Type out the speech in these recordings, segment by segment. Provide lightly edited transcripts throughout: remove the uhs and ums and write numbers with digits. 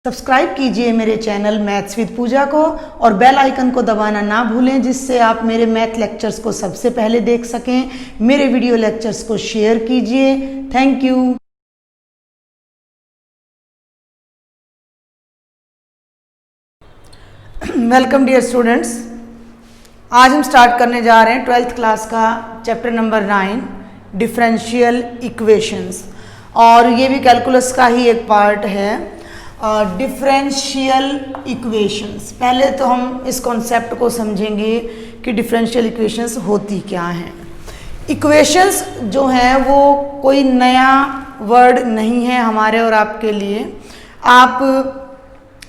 Subscribe कीजिए मेरे channel maths with पूजा को और बेल आइकन को दबाना ना भूलें, जिससे आप मेरे मैथ लेक्चर्स को सबसे पहले देख सकें। मेरे वीडियो लेक्चर्स को शेयर कीजिए। Thank you. Welcome dear students. आज हम स्टार्ट करने जा रहे हैं 12th क्लास का चैप्टर नंबर 9 डिफरेंशियल इक्वेशंस, और ये भी कैलकुलस का ही एक पार्ट है। डिफरेंशियल इक्वेशंस, पहले तो हम इस कॉन्सेप्ट को समझेंगे कि डिफरेंशियल इक्वेशंस होती क्या हैं। इक्वेशंस जो हैं वो कोई नया वर्ड नहीं है हमारे और आपके लिए। आप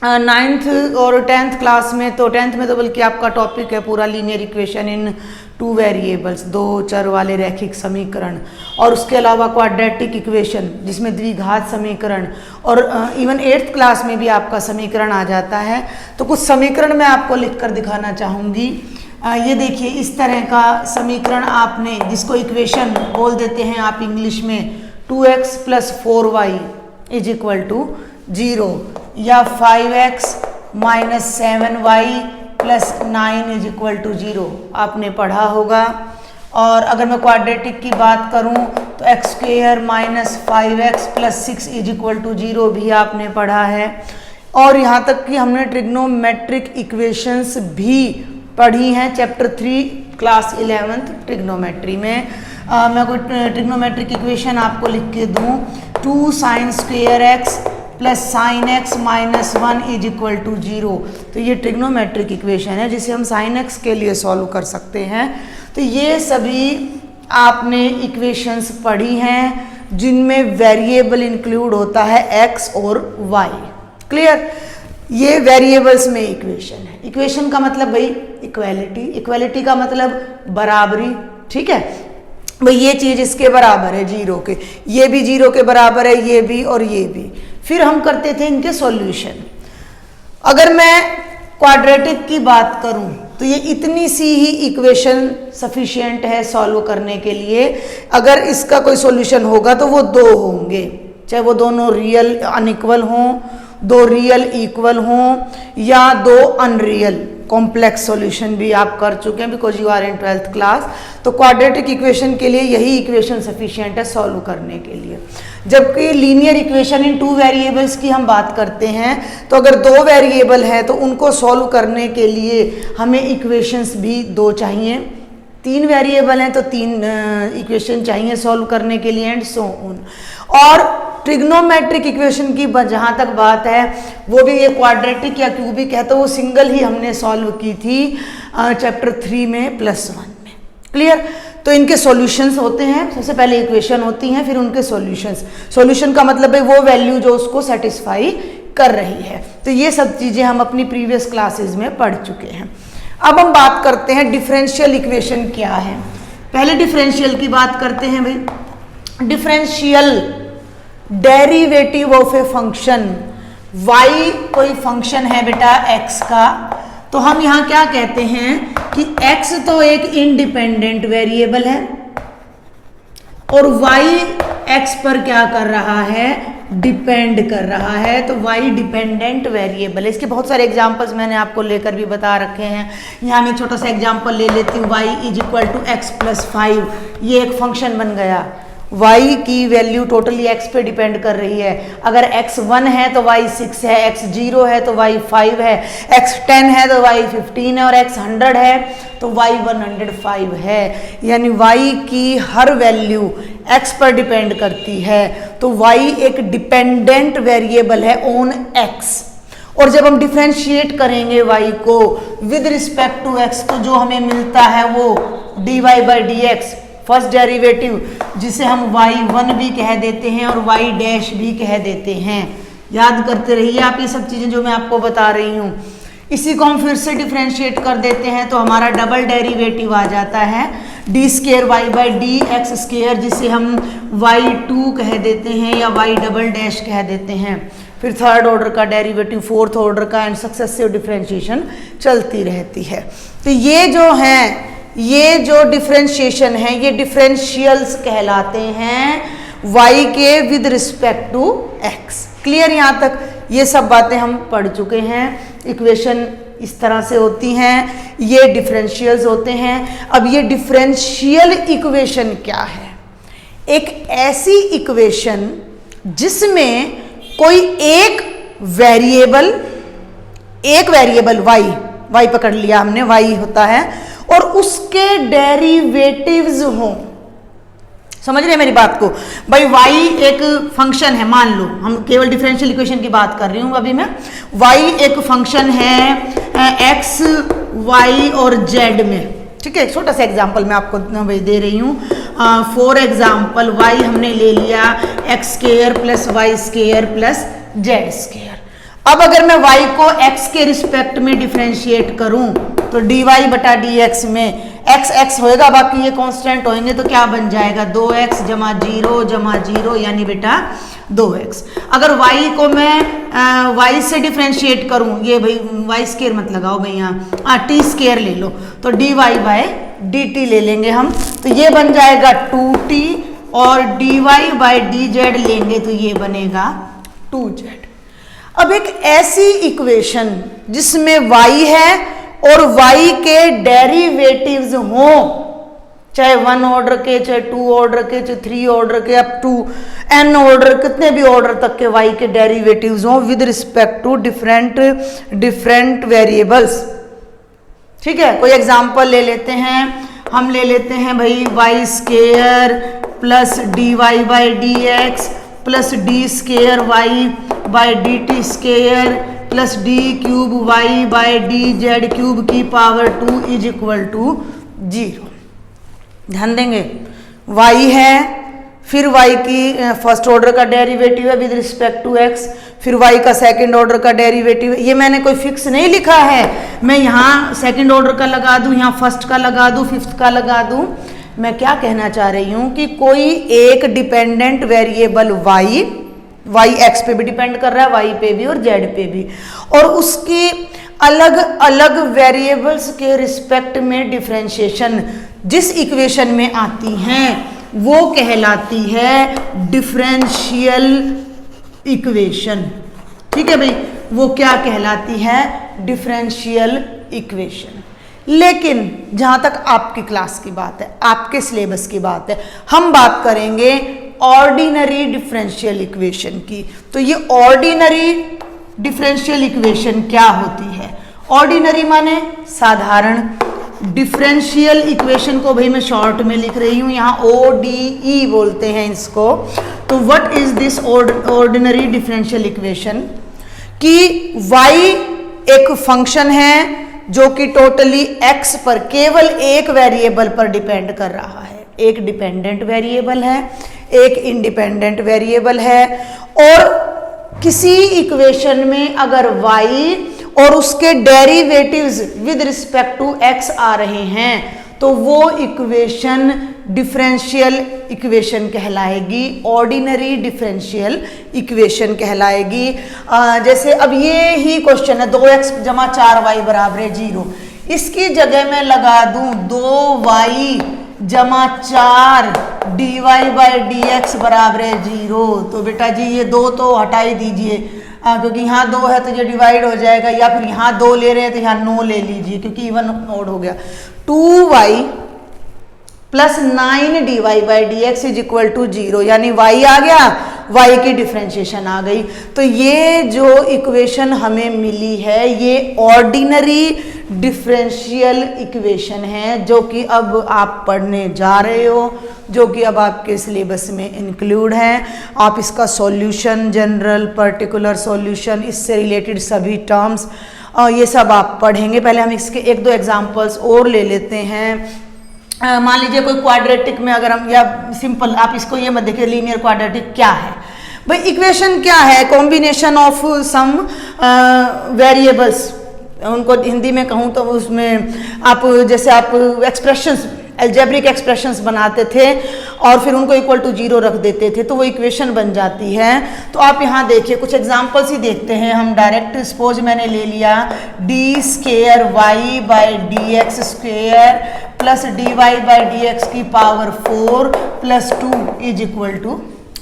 9th और 10th क्लास में, तो 10th में तो बल्कि आपका टॉपिक है पूरा लीनियर इक्वेशन इन 2 वेरिएबल्स, 2 चर वाले रैखिक समीकरण, और उसके अलावा क्वाड्रेटिक इक्वेशन जिसमें द्विघात समीकरण, और इवन 8th क्लास में भी आपका समीकरण आ जाता है। तो कुछ समीकरण मैं आपको लिख कर दिखाना चाहूँगी। ये देखिए, इस तरह का समीकरण आपने, जिसको इक्वेशन बोल देते हैं आप इंग्लिश में, 2x + 4y = 0 या 5x - 7y + 9 = 0 आपने पढ़ा होगा। और अगर मैं क्वाड्रेटिक की बात करूं तो x² - 5x + 6 = 0 भी आपने पढ़ा है। और यहाँ तक कि हमने ट्रिग्नोमेट्रिक इक्वेशंस भी पढ़ी हैं चैप्टर 3 क्लास 11th ट्रिग्नोमेट्री में। मैं कोई ट्रिग्नोमेट्रिक इक्वेशन आपको लिख के दूँ, 2 sin² x + sin x - 1 = 0, तो ये ट्रिग्नोमेट्रिक इक्वेशन है जिसे हम sin x के लिए सॉल्व कर सकते हैं। तो ये सभी आपने इक्वेशंस पढ़ी हैं जिनमें वेरिएबल इंक्लूड होता है x और y। क्लियर? ये वेरिएबल्स में इक्वेशन है। इक्वेशन का मतलब भाई इक्वालिटी, इक्वालिटी का मतलब बराबरी। ठीक है भाई, ये चीज़ इसके बराबर है 0 के, ये भी 0 के बराबर है, ये भी और ये भी। फिर हम करते थे इनके सॉल्यूशन। अगर मैं क्वाड्रेटिक की बात करूं तो ये इतनी सी ही इक्वेशन सफिशिएंट है सॉल्व करने के लिए। अगर इसका कोई सॉल्यूशन होगा तो वो 2 होंगे, चाहे वो दोनों रियल अनइक्वल हों, 2 रियल इक्वल हों, या 2 अनरियल। कॉम्प्लेक्स सॉल्यूशन भी आप कर चुके हैं because you are in 12th class. तो क्वाड्रेटिक इक्वेशन के लिए यही इक्वेशन सफिशिएंट है सॉल्व करने के लिए। जबकि लीनियर इक्वेशन इन 2 वेरिएबल्स की हम बात करते हैं, तो अगर 2 वेरिएबल है तो उनको सॉल्व करने के लिए हमें इक्वेशंस भी 2 चाहिए। 3 वेरिएबल हैं तो 3 इक्वेशन चाहिए सॉल्व करने के लिए, एंड सो ऑन। और ट्रिग्नोमेट्रिक इक्वेशन की जहाँ तक बात है, वो भी ये क्वाड्रेटिक या क्यूबिक है तो वो सिंगल ही हमने सॉल्व की थी चैप्टर 3 में +1 में। क्लियर? तो इनके सॉल्यूशंस होते हैं, सबसे पहले इक्वेशन होती हैं, फिर उनके सॉल्यूशंस। सॉल्यूशन का मतलब है वो वैल्यू जो उसको सेटिस्फाई कर रही है। तो ये सब चीज़ें हम अपनी प्रीवियस क्लासेस में पढ़ चुके हैं। अब हम बात करते हैं डिफरेंशियल इक्वेशन क्या है। पहले डिफरेंशियल की बात करते हैं भाई। Differential derivative of a function, y कोई फंक्शन है बेटा x का, तो हम यहाँ क्या कहते हैं कि x तो एक इंडिपेंडेंट वेरिएबल है और y x पर क्या कर रहा है, डिपेंड कर रहा है। तो y डिपेंडेंट वेरिएबल है। इसके बहुत सारे एग्जांपल्स मैंने आपको लेकर भी बता रखे हैं। यहाँ मैं छोटा सा एग्जांपल ले लेती हूँ, y = x + 5। ये एक फंक्शन बन गया। y की वैल्यू टोटली x पे डिपेंड कर रही है। अगर x 1 है तो y 6 है, x 0 है तो y 5 है, x 10 है तो y 15 है, और x 100 है तो y 105 है। यानी y की हर वैल्यू x पर डिपेंड करती है। तो y एक डिपेंडेंट वेरिएबल है ऑन x। और जब हम डिफरेंशिएट करेंगे y को विद रिस्पेक्ट टू x, तो जो हमें मिलता है वो dy/dx, फर्स्ट डेरिवेटिव, जिसे हम y1 भी कह देते हैं और y' भी कह देते हैं। याद करते रहिए आप ये सब चीज़ें जो मैं आपको बता रही हूँ। इसी को हम फिर से डिफरेंशिएट कर देते हैं तो हमारा डबल डेरिवेटिव आ जाता है d² y/dx², जिसे हम y2 कह देते हैं या y" कह देते हैं। फिर थर्ड ऑर्डर का डेरिवेटिव, फोर्थ ऑर्डर का, एंड सक्सेसिव डिफरेंशिएशन चलती रहती है। तो ये जो है, ये जो डिफरेंशिएशन है, ये डिफरेंशियल्स कहलाते हैं y के with respect to x। Clear यहाँ तक? ये सब बातें हम पढ़ चुके हैं। इक्वेशन इस तरह से होती हैं, ये डिफरेंशियल्स होते हैं। अब ये डिफरेंशियल इक्वेशन क्या है? एक ऐसी इक्वेशन जिसमें कोई एक वेरिएबल y पकड़ लिया हमने, y होता है, और उसके डेरिवेटिव्स हों। समझ रहे हैं मेरी बात को? भाई y एक फंक्शन है, मान लो, हम केवल डिफरेंशियल इक्वेशन की बात कर रही हूँ अभी मैं। y एक फंक्शन है x, y और z में, ठीक है। एक छोटा सा एग्जांपल मैं आपको दे रही हूँ। फॉर एग्जांपल y हमने ले लिया x square plus y square plus z square. अब अगर मैं y को x के रिस्पेक्ट में डिफरेंशिएट करूं तो dy बटा dx में x होएगा, बाकी ये कांस्टेंट होंगे, तो क्या बन जाएगा? 2x जमा 0 यानी बेटा 2x। अगर y को मैं y से डिफरेंशिएट करूं, ये भाई y स्क्वायर मत लगाओ भाई, यहाँ t स्क्वायर ले लो, तो dy बाय dt ले लेंगे हम, तो ये बन जाएगा 2t, और dy बाय dz लेंगे तो ये बनेगा 2z। अब एक ऐसी इक्वेशन जिसमें y है और y के डेरिवेटिव्स हों, चाहे 1 ऑर्डर के, चाहे 2 ऑर्डर के, चाहे 3 ऑर्डर के, अप टू n ऑर्डर, कितने भी ऑर्डर तक के y के डेरिवेटिव्स हों with respect to different variables. ठीक है, कोई एग्जांपल ले लेते हैं, हम ले लेते हैं भाई y square plus dy by dx plus d square y by d t square plus d cube Y by d z cube की पावर 2 इज इक्वल टू 0। ध्यान देंगे, y है, फिर y की फर्स्ट ऑर्डर का डेरिवेटिव है with respect to x, फिर y का सेकंड ऑर्डर का डेरिवेटिव है। ये मैंने कोई फिक्स नहीं लिखा है, मैं यहाँ सेकंड ऑर्डर का लगा दूँ, यहाँ फर्स्ट का लगा दूँ, फिफ्थ का लगा दूँ। मैं क्या कहना चाह रही हूँ कि कोई एक डिपेंडेंट वेरिएबल y x पे भी डिपेंड कर रहा है, y पे भी और z पे भी, और उसकी अलग अलग वेरिएबल्स के रिस्पेक्ट में डिफरेंशिएशन जिस इक्वेशन में आती हैं वो कहलाती है डिफरेंशियल इक्वेशन। ठीक है भाई, वो क्या कहलाती है? Differential equation. लेकिन जहां तक आपकी क्लास की बात है, आपके सिलेबस की बात है, हम बात करेंगे ऑर्डिनरी डिफरेंशियल इक्वेशन की। तो ये ऑर्डिनरी डिफरेंशियल इक्वेशन क्या होती है? ऑर्डिनरी माने साधारण, डिफरेंशियल इक्वेशन को भाई मैं शॉर्ट में लिख रही हूं, यहाँ ODE बोलते हैं इसको। तो what is this ordinary differential equation? कि y एक फंक्शन है जो कि टोटली x पर केवल एक वेरिएबल पर डिपेंड कर रहा है। एक डिपेंडेंट वेरिएबल है, एक इंडिपेंडेंट वेरिएबल है, और किसी इक्वेशन में अगर y और उसके derivatives with respect to x आ रहे हैं तो वो इक्वेशन डिफरेंशियल इक्वेशन कहलाएगी, ऑर्डिनरी डिफरेंशियल इक्वेशन कहलाएगी। जैसे अब ये ही क्वेश्चन है 2x जमा 4y बराबर है 0, इसकी जगह मैं लगा दूं 2y जमा 4 dy बाई dx बराबर है 0, तो बेटा जी ये 2 तो हटा ही दीजिए, क्योंकि यहाँ 2 है तो ये डिवाइड हो जाएगा, या फिर यहाँ 2 ले रहे हैं तो यहाँ 9 ले लीजिए क्योंकि इवन ऑड हो गया। 2y plus 9 dy by dx is equal to 0, यानी y आ गया, y की डिफरेंशिएशन आ गई। तो ये जो इक्वेशन हमें मिली है ये ऑर्डिनरी डिफरेंशियल इक्वेशन है, जो कि अब आप पढ़ने जा रहे हो, जो कि अब आपके सिलेबस में इंक्लूड है। आप इसका सॉल्यूशन, जनरल, पर्टिकुलर सॉल्यूशन, इससे रिलेटेड सभी टर्म्स ये सब आप पढ़ेंगे। पहले हम इसके 1-2 एग्जांपल्स और ले लेते हैं। मान लीजिए कोई क्वाड्रेटिक में अगर हम, या सिंपल आप इसको ये मत देखिए लीनियर क्वाड्रेटिक क्या है भाई। इक्वेशन क्या है? कॉम्बिनेशन ऑफ सम वेरिएबल्स, उनको हिंदी में कहूँ तो उसमें आप जैसे आप एक्सप्रेशंस, एल्जेब्रिक एक्सप्रेशंस बनाते थे और फिर उनको इक्वल टू 0 रख देते थे तो वो इक्वेशन बन जाती है। तो आप यहाँ देखिए कुछ एग्जांपल्स ही देखते हैं हम डायरेक्ट। सपोज मैंने ले लिया D square Y by D x square plus D Y by D x की power 4 plus 2 is equal to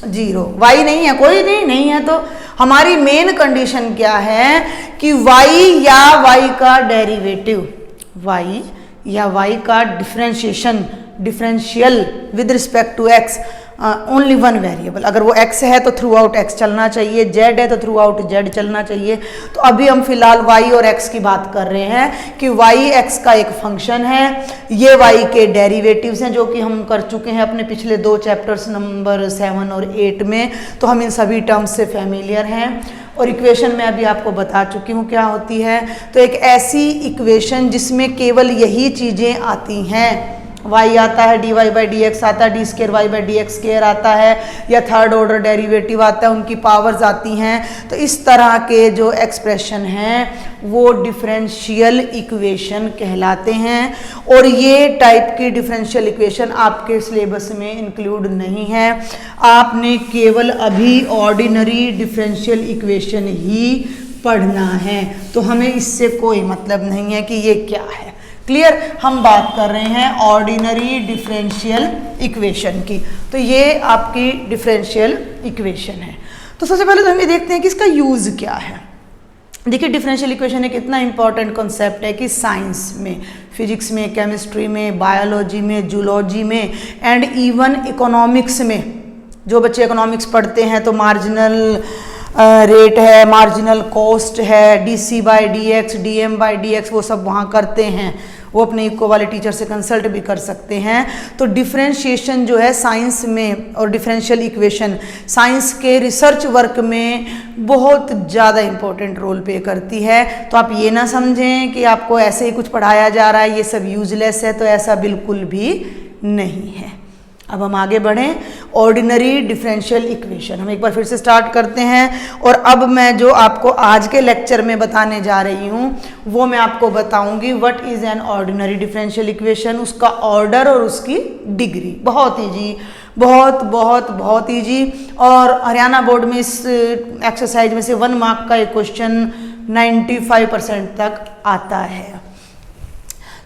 0, y नहीं है, कोई नहीं है, तो हमारी मेन कंडीशन क्या है कि y या y का डेरिवेटिव, y या y का differential with respect to x only one variable, अगर वो x है तो थ्रू आउट x चलना चाहिए, z है तो थ्रू आउट z चलना चाहिए। तो अभी हम फिलहाल y और x की बात कर रहे हैं कि y x का एक फंक्शन है, ये y के डेरिवेटिव्स हैं जो कि हम कर चुके हैं अपने पिछले 2 चैप्टर्स नंबर 7 और 8 में, तो हम इन सभी टर्म्स से फैमिलियर हैं। और इक्वेशन में अभी आपको बता चुकी हूँ क्या होती है। तो एक ऐसी इक्वेशन जिसमें केवल यही चीज़ें आती हैं, y आता है dy बाई डी एक्स आता है, d square Y by D x square आता है, या थर्ड ऑर्डर डेरिवेटिव आता है, उनकी पावर्स आती हैं। तो इस तरह के जो एक्सप्रेशन हैं वो डिफरेंशियल इक्वेशन कहलाते हैं, और ये टाइप की डिफरेंशियल इक्वेशन आपके सिलेबस में इंक्लूड नहीं है। आपने केवल अभी ऑर्डिनरी डिफरेंशियल इक्वेशन ही पढ़ना है, तो हमें इससे कोई मतलब नहीं है कि ये क्या है। क्लियर, हम बात कर रहे हैं ऑर्डिनरी डिफरेंशियल इक्वेशन की। तो ये आपकी डिफरेंशियल इक्वेशन है। तो सबसे पहले तो हम ये देखते हैं कि इसका यूज़ क्या है। देखिए, डिफरेंशियल इक्वेशन एक इतना इंपॉर्टेंट कॉन्सेप्ट है कि साइंस में, फिजिक्स में, केमिस्ट्री में, बायोलॉजी में, जूलॉजी में एंड इवन इकोनॉमिक्स में, जो बच्चे इकोनॉमिक्स पढ़ते हैं तो मार्जिनल रेट है, मार्जिनल कॉस्ट है, DC by D x, DM by D x, वो सब वहाँ करते हैं, वो अपने इको वाले टीचर से कंसल्ट भी कर सकते हैं। तो डिफरेंशिएशन जो है साइंस में और डिफरेंशियल इक्वेशन साइंस के रिसर्च वर्क में बहुत ज़्यादा इम्पोर्टेंट रोल प्ले करती है। तो आप ये ना समझें कि आपको ऐसे ही कुछ पढ़ाया जा रहा है, ये सब यूजलेस है, तो ऐसा बिल्कुल भी नहीं है। अब हम आगे बढ़ें, ऑर्डिनरी डिफरेंशियल इक्वेशन हम एक बार फिर से स्टार्ट करते हैं। और अब मैं जो आपको आज के लेक्चर में बताने जा रही हूँ वो मैं आपको बताऊंगी what is an ordinary differential equation, उसका ऑर्डर और उसकी डिग्री। बहुत ईजी, बहुत ईजी। और हरियाणा बोर्ड में इस एक्सरसाइज में से 1 मार्क का एक क्वेश्चन 95% तक आता है।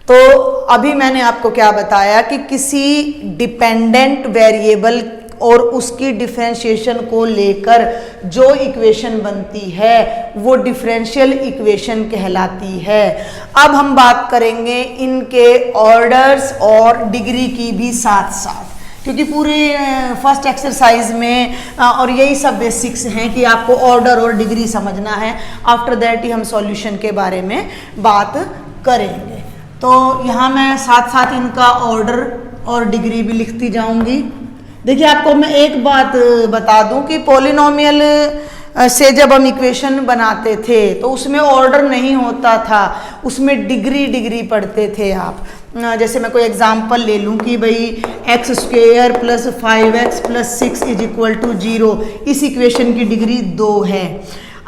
तो अभी मैंने आपको क्या बताया कि किसी डिपेंडेंट वेरिएबल और उसकी डिफरेंशिएशन को लेकर जो इक्वेशन बनती है वो डिफरेंशियल इक्वेशन कहलाती है। अब हम बात करेंगे इनके ऑर्डर्स और डिग्री की भी साथ साथ, क्योंकि पूरे फर्स्ट एक्सरसाइज में और यही सब बेसिक्स हैं कि आपको ऑर्डर और डिग्री समझना है। आफ्टर दैट ही हम सॉल्यूशन के बारे में बात करेंगे। तो यहाँ मैं साथ साथ इनका ऑर्डर और डिग्री भी लिखती जाऊंगी। देखिए, आपको मैं एक बात बता दूं कि पॉलिनोमियल से जब हम इक्वेशन बनाते थे तो उसमें ऑर्डर नहीं होता था, उसमें डिग्री पढ़ते थे आप। जैसे मैं कोई एग्जांपल ले लूं कि भाई x square plus 5x plus 6 is equal to 0, इस इक्वेशन की डिग्री 2 है।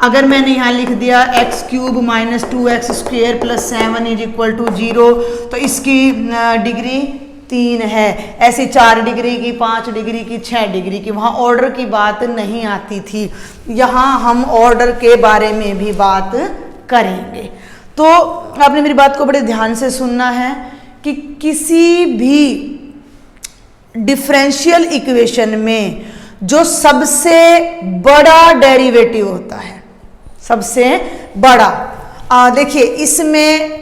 अगर मैंने यहाँ लिख दिया x cube minus 2x square plus 7 is equal to 0, तो इसकी डिग्री 3 है। ऐसे 4 डिग्री की, 5 डिग्री की, 6 डिग्री की, वहाँ ऑर्डर की बात नहीं आती थी। यहाँ हम ऑर्डर के बारे में भी बात करेंगे। तो आपने मेरी बात को बड़े ध्यान से सुनना है कि किसी भी डिफरेंशियल इक्वेशन में जो सबसे बड़ा डेरिवेटिव होता है, सबसे बड़ा, देखिए इसमें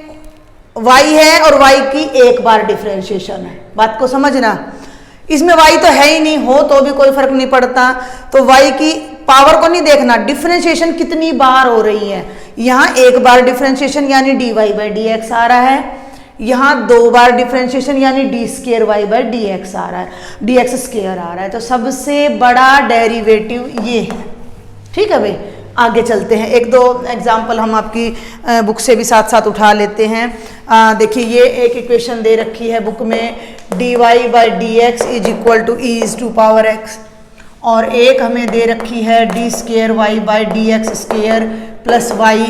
y है और y की एक बार डिफरेंशिएशन है, बात को समझना। इसमें y तो है ही नहीं, हो तो भी कोई फर्क नहीं पड़ता। तो y की पावर को नहीं देखना, डिफरेंशिएशन कितनी बार हो रही है। यहाँ एक बार डिफरेंशिएशन यानी dy बाई डी एक्स आ रहा है, यहाँ 2 बार डिफरेंशिएशन यानी D square Y by D X आ रहा है, डी एक्स स्केयर आ रहा है। तो सबसे बड़ा डेरिवेटिव ये है। ठीक है भाई, आगे चलते हैं। 1-2 एग्जाम्पल हम आपकी बुक से भी साथ साथ उठा लेते हैं। देखिए, ये एक इक्वेशन दे रखी है बुक में, d Y by D x is equal to e is to power x, और एक हमें दे रखी है d square Y by D x square plus Y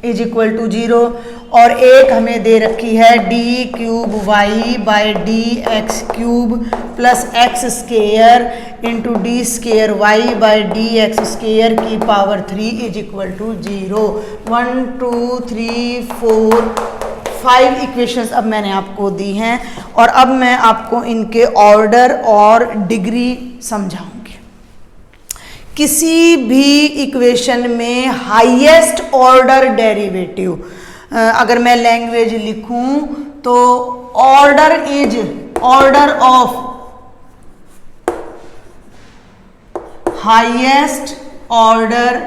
is equal to 0, और एक हमें दे रखी है D cube Y by D x cube plus x square into d square Y by D x square की power 3 is equal to 0। 1 2 3 4 5 equations अब मैंने आपको दी हैं, और अब मैं आपको इनके ऑर्डर और डिग्री समझाऊंगी। किसी भी इक्वेशन में हाईएस्ट ऑर्डर डेरिवेटिव, अगर मैं लैंग्वेज लिखूं तो order is order of highest order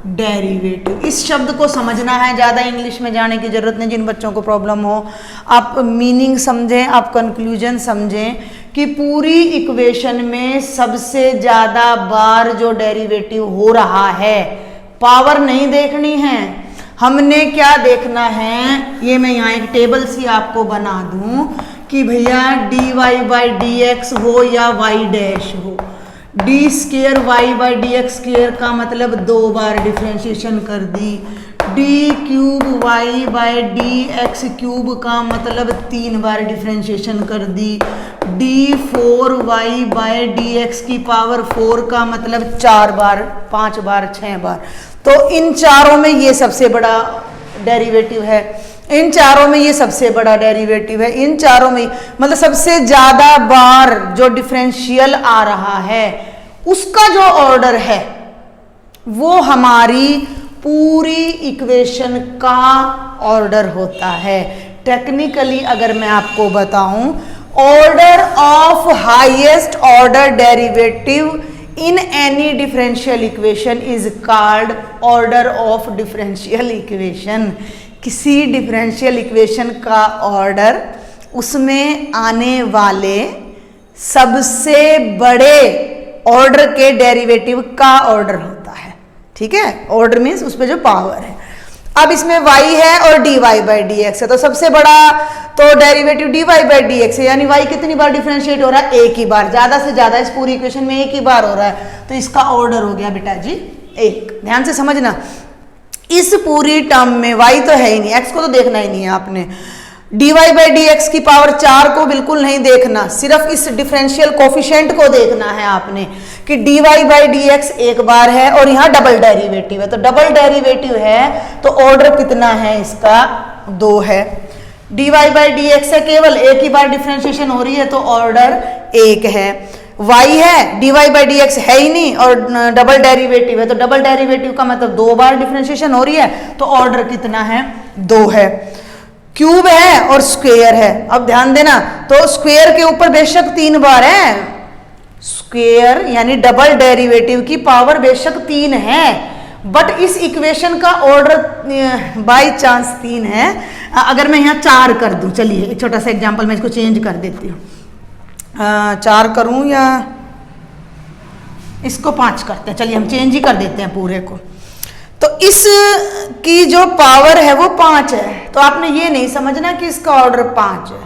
derivative. इस शब्द को समझना है, ज़्यादा इंग्लिश में जाने की जरूरत नहीं। जिन बच्चों को प्रॉब्लम हो, आप मीनिंग समझें, आप कंक्लूजन समझें कि पूरी इक्वेशन में सबसे ज़्यादा बार जो डेरिवेटिव हो रहा है, पावर नहीं देखनी है, हमने क्या देखना है, ये मैं यहाँ एक टेबल सी आपको बना दूं कि भैया dy बाई डी एक्स हो या y डैश हो, D square Y by D x square का मतलब 2 बार डिफ्रेंशिएशन कर दी, D cube Y by D x cube का मतलब 3 बार डिफ्रेंशिएशन कर दी, D 4 Y by D x की पावर 4 का मतलब 4 बार, 5 बार, 6 बार। तो इन चारों में ये सबसे बड़ा डेरिवेटिव है, इन चारों में ये सबसे बड़ा डेरिवेटिव है, इन चारों में मतलब सबसे ज्यादा बार जो डिफरेंशियल आ रहा है उसका जो ऑर्डर है वो हमारी पूरी इक्वेशन का ऑर्डर होता है। टेक्निकली अगर मैं आपको बताऊं, order of highest order derivative in any differential equation is called order of differential equation. किसी डिफरेंशियल इक्वेशन का ऑर्डर उसमें आने वाले सबसे बड़े ऑर्डर के डेरिवेटिव का ऑर्डर होता है। ठीक है, ऑर्डर मीन्स उस पर जो पावर है। अब इसमें y है और dy बाई डी एक्स है, तो सबसे बड़ा तो derivative dy by D x है, यानी y कितनी बार डिफरेंशिएट हो रहा है, एक ही बार, ज्यादा से ज्यादा इस पूरी इक्वेशन में एक ही बार हो रहा है, तो इसका ऑर्डर हो गया बेटा जी 1। ध्यान से समझना, इस पूरी टर्म में y तो है ही नहीं, x को तो देखना ही नहीं है आपने, dy बाई डी एक्स की पावर 4 को बिल्कुल नहीं देखना, सिर्फ इस डिफरेंशियल कोफिशिएंट को देखना है आपने कि dy बाई डी एक्स एक बार है और यहाँ डबल डेरिवेटिव है, तो डबल डेरिवेटिव है तो ऑर्डर कितना है इसका 2 है। dy बाई डी एक्स है, केवल एक ही बार डिफरेंशिएशन हो रही है तो ऑर्डर 1 है। y है, dy बाई डी एक्स है ही नहीं और डबल डेरिवेटिव है, तो डबल डेरिवेटिव का मतलब 2 बार डिफरेंशिएशन हो रही है तो ऑर्डर कितना है 2 है। क्यूब है और स्क्वायर है, अब ध्यान देना, तो स्क्वायर के ऊपर बेशक 3 बार है, स्क्वायर यानी डबल डेरिवेटिव की पावर बेशक 3 है, बट इस इक्वेशन का ऑर्डर बाय चांस 3 है। अगर मैं यहाँ 4 कर दूं, चलिए एक छोटा सा एग्जांपल, मैं इसको चेंज कर देती हूँ, 4 करूं या इसको 5 करते हैं, चलिए हम चेंज ही कर देते हैं पूरे को। तो इस की जो पावर है वो 5 है, तो आपने ये नहीं समझना कि इसका ऑर्डर 5 है।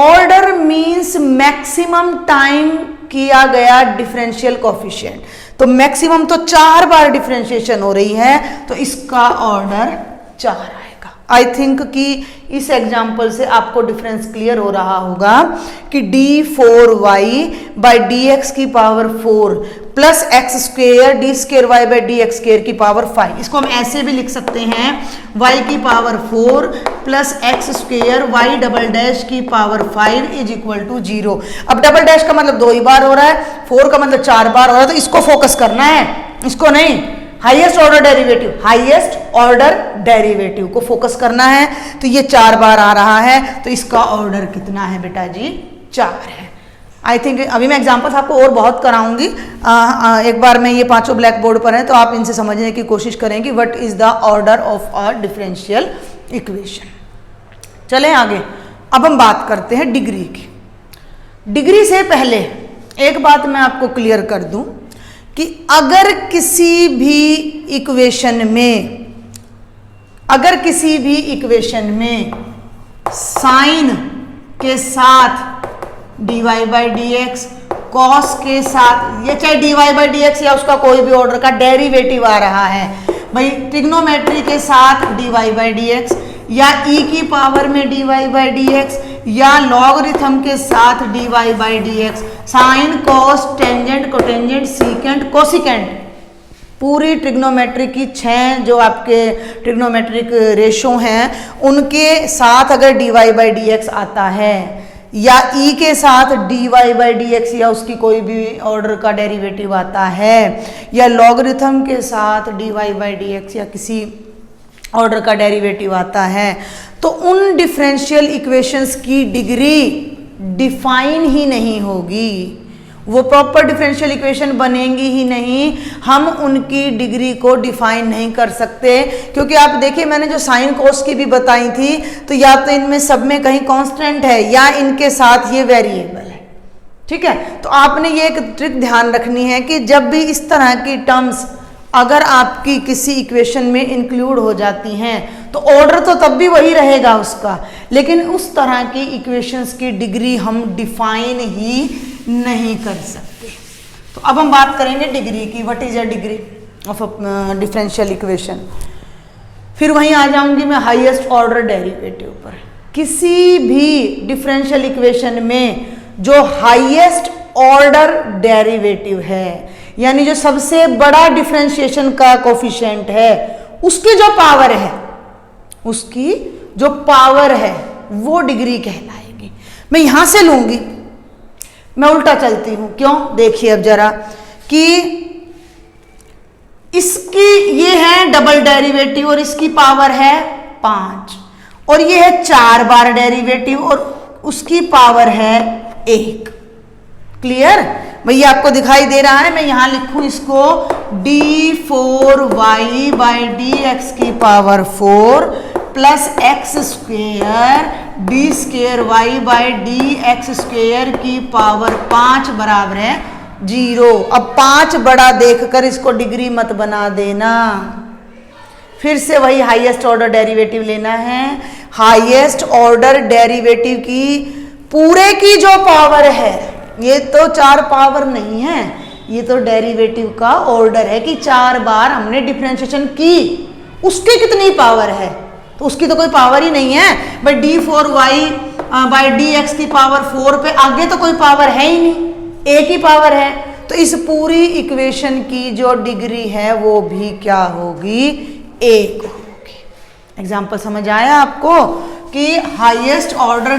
ऑर्डर मींस मैक्सिमम टाइम किया गया डिफरेंशियल कोफिशिएंट, तो मैक्सिमम तो 4 बार डिफरेंशिएशन हो रही है, तो इसका ऑर्डर 4 आएगा। आई थिंक कि इस एग्जाम्पल से आपको डिफरेंस क्लियर हो रहा होगा कि d4y बाई डी एक्स की power 4 plus x square d square Y by D x square की पावर 5, इसको हम ऐसे भी लिख सकते हैं y की power 4 plus x square y double dash की पावर 5 इज इक्वल टू 0। अब डबल डैश का मतलब 2 ही बार हो रहा है, 4 का मतलब 4 बार हो रहा है, तो इसको फोकस करना है, इसको नहीं। Highest order derivative, highest order derivative को फोकस करना है, तो ये 4 बार आ रहा है, तो इसका ऑर्डर कितना है बेटा जी 4 है। आई थिंक अभी मैं एग्जांपल्स आपको और बहुत कराऊंगी, एक बार में ये 5 ब्लैक बोर्ड पर हैं, तो आप इनसे समझने की कोशिश करेंगे what is the order of a differential equation. चलें आगे, अब हम बात करते हैं डिग्री की। डिग्री से पहले एक बात मैं आपको क्लियर कर दूं कि अगर किसी भी इक्वेशन में साइन के साथ dy by D x, cos के साथ, ये चाहे dy बाई डी एक्स या उसका कोई भी ऑर्डर का डेरिवेटिव आ रहा है, भाई ट्रिग्नोमेट्री के साथ dy बाई डी एक्स या e की पावर में dy बाई डी एक्स या लॉगरिथम के साथ dy by D x, sine cos tangent cotangent secant cosecant, पूरी ट्रिग्नोमेट्री की 6 जो आपके ट्रिग्नोमेट्रिक रेशो हैं उनके साथ अगर dy बाई डी एक्स आता है या ई के साथ dy बाई डी एक्स या उसकी कोई भी ऑर्डर का डेरिवेटिव आता है, या लॉगरिथम के साथ dy बाई डी एक्स या किसी ऑर्डर का डेरिवेटिव आता है, तो उन डिफरेंशियल इक्वेशंस की डिग्री डिफाइन ही नहीं होगी, वो प्रॉपर डिफरेंशियल इक्वेशन बनेंगी ही नहीं, हम उनकी डिग्री को डिफाइन नहीं कर सकते। क्योंकि आप देखिए मैंने जो साइन कोस की भी बताई थी, तो या तो इनमें सब में कहीं कांस्टेंट है या इनके साथ ये वेरिएबल है, ठीक है। तो आपने ये एक ट्रिक ध्यान रखनी है कि जब भी इस तरह की टर्म्स अगर आपकी किसी इक्वेशन में इंक्लूड हो जाती हैं तो ऑर्डर तो तब भी वही रहेगा उसका, लेकिन उस तरह की इक्वेशंस की डिग्री हम डिफाइन ही नहीं कर सकते। तो अब हम बात करेंगे डिग्री की, what is a degree of a differential equation. फिर वहीं आ जाऊंगी मैं हाईएस्ट ऑर्डर डेरिवेटिव पर। किसी भी डिफरेंशियल इक्वेशन में जो हाईएस्ट ऑर्डर डेरिवेटिव है, यानी जो सबसे बड़ा डिफरेंशिएशन का कोफिशिएंट है, उसकी जो पावर है, उसकी जो पावर है वो डिग्री कहलाएगी। मैं यहां से लूंगी, मैं उल्टा चलती हूं, क्यों? देखिए अब जरा कि इसकी ये है डबल डेरिवेटिव और इसकी पावर है 5, और ये है 4 बार डेरिवेटिव और उसकी पावर है 1। क्लियर? भैया आपको दिखाई दे रहा है, मैं यहां लिखूं इसको d4y बाई डी एक्स की power 4 plus x square d square Y by D x square की पावर 5 बराबर है 0। अब 5 बड़ा देखकर इसको डिग्री मत बना देना, फिर से वही हाईएस्ट ऑर्डर डेरिवेटिव लेना है। हाईएस्ट ऑर्डर डेरिवेटिव की पूरे की जो पावर है, ये तो 4 पावर नहीं है, ये तो डेरिवेटिव का ऑर्डर है कि 4 बार हमने डिफरेंशिएशन की, उसकी कितनी पावर है? तो उसकी तो कोई पावर ही नहीं है। But d4y by D x की पावर 4 पे आगे तो कोई पावर है ही नहीं, एक ही पावर है। तो इस पूरी इक्वेशन की जो डिग्री है वो भी क्या होगी? 1 होगी। एग्जाम्पल समझ आया आपको कि हाईएस्ट ऑर्डर